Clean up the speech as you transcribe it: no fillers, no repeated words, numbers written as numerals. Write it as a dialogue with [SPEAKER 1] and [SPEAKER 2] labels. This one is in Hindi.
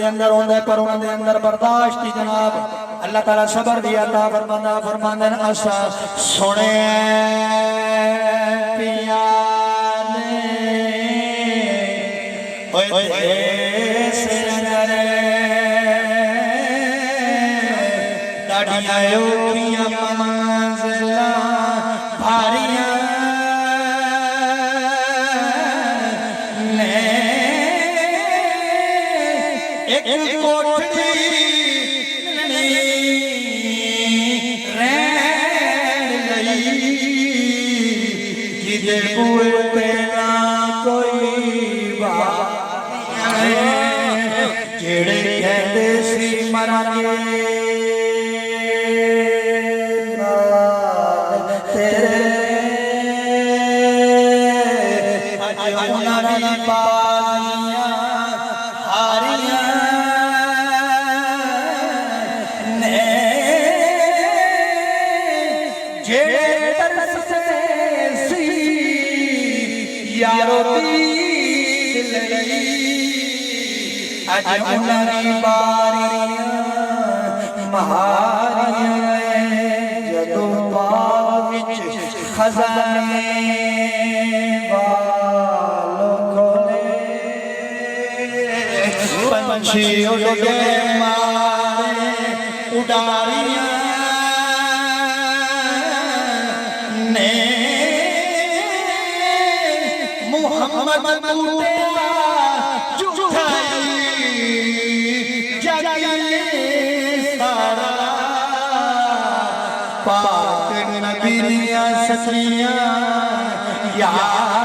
[SPEAKER 1] अंदर होंगे पर उन्होंने अंदर बर्दाश्त ही जनाब अल्लाह ताला सबर दिया था फरमांदे असा सुने पिया ने ओए देश अंदर दाड़ियां औखियां मंजिलां भारियां एक कोठड़ी रैन लई जिदे बुए पे ना कोई बात जेड़े कहते सी मरांगे तेरे अज उन्हां दी बाजियां हारियां यारो दिल अज उन्हां बारियां महारियां जदों बाग विच खजाने वालों खोले पंछी उड़ गए मारे उड़ारियां ने मोहम्मद तेरा झूठाई जगे सारा पाक नबी दियां सखियां यार